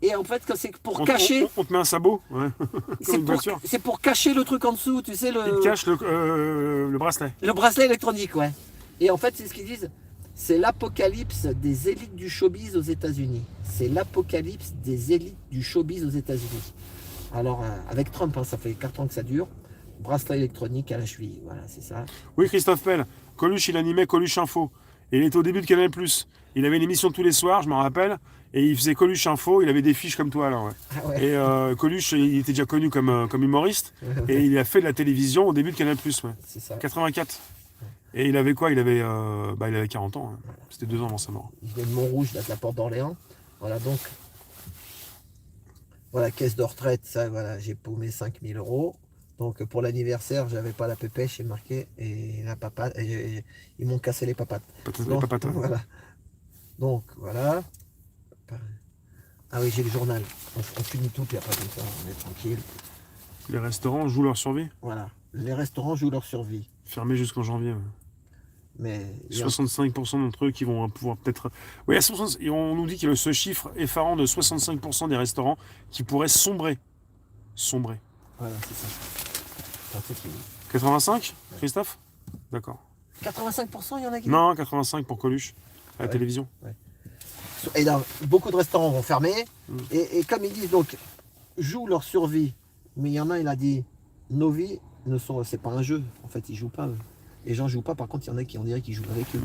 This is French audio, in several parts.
Et en fait, c'est pour cacher. On te met un sabot, ouais. Comme une voiture. C'est pour cacher le truc en dessous, tu sais, Il te cache le bracelet. le bracelet électronique, ouais. Et en fait, c'est ce qu'ils disent. C'est l'apocalypse des élites du showbiz aux États-Unis. C'est l'apocalypse des élites du showbiz aux États-Unis. Alors, avec Trump, hein, ça fait 4 ans que ça dure. Bracelet électronique à la cheville, voilà, c'est ça. Oui, Christophe Pell. Coluche, il animait Coluche Info. Et il était au début de Canal+. Il avait une émission tous les soirs, je m'en rappelle. Et il faisait Coluche Info. Il avait des fiches comme toi, là. Ouais. Ah ouais. Et Coluche, il était déjà connu comme humoriste. Et il a fait de la télévision au début de Canal+. Ouais. C'est ça. 84. Et il avait quoi? Il avait 40 ans. Hein. C'était 2 ans avant sa mort. Il venait de Montrouge, là, de la porte d'Orléans. Voilà, donc, voilà, caisse de retraite, ça, voilà, j'ai paumé 5000 euros. Donc, pour l'anniversaire, j'avais pas la pépèche, j'ai marqué, et la papate, ils m'ont cassé les papates. Les papatas. Voilà. Donc, voilà. Ah oui, j'ai le journal. On finit tout, puis après, comme ça, on est tranquille. Les restaurants jouent leur survie. Voilà. Les restaurants jouent leur survie. Fermés jusqu'en janvier. Ouais. Mais 65% d'entre eux qui vont pouvoir peut-être. Oui, on nous dit qu'il y a ce chiffre effarant de 65% des restaurants qui pourraient sombrer. Sombrer. voilà, c'est ça. Enfin, c'est fini. 85, Christophe? D'accord. 85%, il y en a qui. Non, 85 pour Coluche, à la Ouais. télévision. Ouais. Et là, beaucoup de restaurants vont fermer. Mm. Et comme ils disent, donc, jouent leur survie. Mais il y en a, il a dit, nos vies ne sont. C'est pas un jeu. En fait, ils jouent pas. Eux. Les gens jouent pas. Par contre, il y en a qui, on dirait qu'ils jouent avec eux.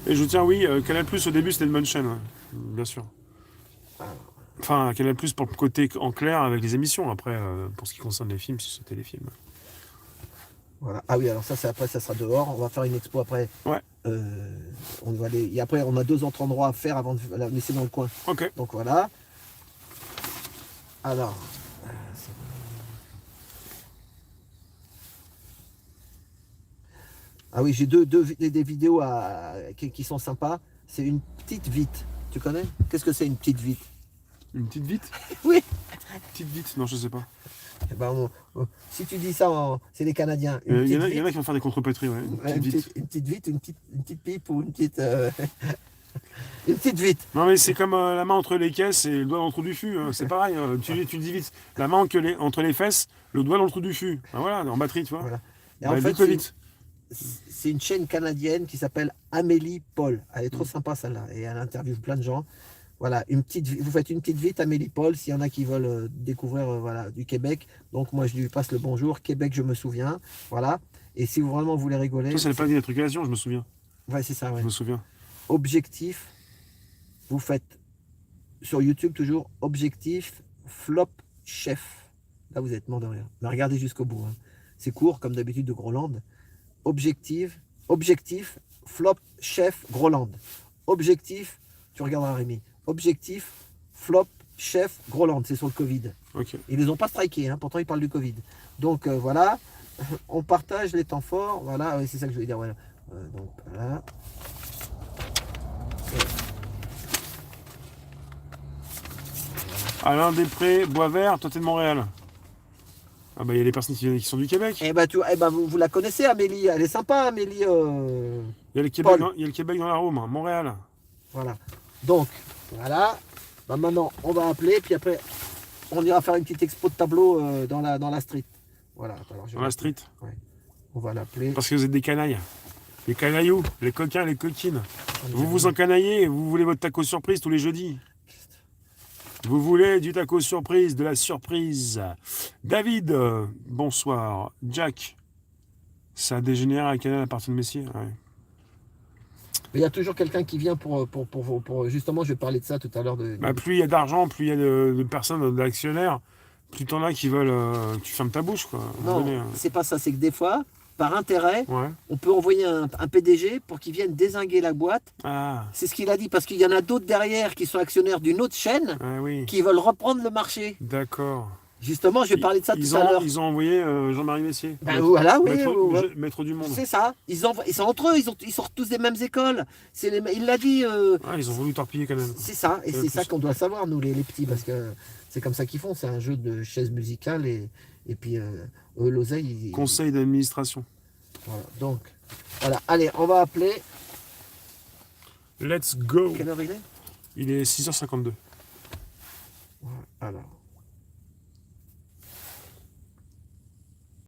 Et je tiens, oui, Canal Plus au début c'était une bonne chaîne, ouais. Bien sûr. Enfin, Canal Plus pour le côté en clair avec les émissions. Après, pour ce qui concerne les films, si c'était les films. Voilà. Ah oui, alors ça, c'est après, ça sera dehors. On va faire une expo après. Ouais. On va aller. Et après, on a 2 autres endroits à faire avant de la laisser dans le coin. Ok. Donc voilà. Alors. C'est bon. Ah oui, j'ai des vidéos qui sont sympas. C'est une petite vite. Tu connais? Qu'est-ce que c'est une petite vite? Une petite vite? Oui. Petite vite? Non, je sais pas. Eh ben, si tu dis ça, c'est les Canadiens. Une Il y, petite il y en a vite, qui vont faire des contrepétries, ouais. Une petite vite. une petite vite, une petite pipe ou une petite, une petite vite. Non, mais c'est comme la main entre les caisses et le doigt dans le trou du fût. Hein. C'est pareil. Tu dis vite. La main entre les fesses, le doigt dans le trou du fût. Ben voilà, en batterie, tu vois. Voilà. Et Bah, en fait, vite, vite. c'est une chaîne canadienne qui s'appelle Amélie Paul. Elle est trop sympa celle-là et elle interviewe plein de gens. Voilà, vous faites une petite vite Amélie Paul s'il y en a qui veulent découvrir voilà, du Québec. Donc moi je lui passe le bonjour. Québec, je me souviens. Voilà. Et si vous vraiment voulez rigoler. Ça, c'est pas des trucs je me souviens. Ouais, c'est ça, ouais. Je me souviens. Objectif, vous faites sur YouTube toujours objectif flop chef. Là vous êtes mort de rire. Mais regardez jusqu'au bout. Hein. C'est court comme d'habitude de Groland. Objectif flop chef Groland. Objectif, tu regarderas Rémi. Objectif flop chef Groland. C'est sur le Covid. Ok. Ils les ont pas striké, hein, pourtant ils parlent du Covid. Donc voilà, on partage les temps forts. Voilà, c'est ça que je voulais dire. Voilà. Donc voilà. Alain Després, Boisvert, toi t'es de Montréal. Ah bah il y a des personnes qui sont du Québec. Eh ben, vous la connaissez, Amélie. Elle est sympa, Amélie. Il y a le Québec, Paul. il y a le Québec dans la Rome, hein, Montréal. Voilà. Donc, voilà. Bah, maintenant, on va appeler, puis après, on ira faire une petite expo de tableau dans la street. Voilà. Alors, Dans la street. Ouais. On va l'appeler. Parce que vous êtes des canailles. Les canailloux, les coquins, les coquines. Vous vous encanaillez, vous voulez votre taco surprise tous les jeudis. Vous voulez du taco surprise, de la surprise. David, bonsoir. Jack, ça a dégénéré à Canal à partir de Messier. Ouais. Mais il y a toujours quelqu'un qui vient pour justement, je vais parler de ça tout à l'heure. Bah, plus il y a d'argent, plus il y a de personnes, d'actionnaires, plus t'en as qui veulent que tu fermes ta bouche. Quoi, Non, c'est pas ça. C'est que des fois, par intérêt, ouais. on peut envoyer un PDG pour qu'il vienne dézinguer la boîte. Ah. C'est ce qu'il a dit, parce qu'il y en a d'autres derrière qui sont actionnaires d'une autre chaîne Ah oui. qui veulent reprendre le marché. D'accord. Justement, je vais parler de ça tout à l'heure. Ils ont envoyé Jean-Marie Messier. Ben voilà, oui. Maître du monde. C'est ça. Ils sont entre eux, ils sortent tous des mêmes écoles. Il l'a dit. Ah, ils ont voulu torpiller quand même. C'est ça, et c'est ça qu'on doit savoir, nous, les petits, parce que c'est comme ça qu'ils font. C'est un jeu de chaises musicales, et puis eux, l'oseille. Conseil d'administration. Voilà, donc, voilà. Allez, on va appeler. Let's go. Quelle heure il est? Il est 6h52. Alors.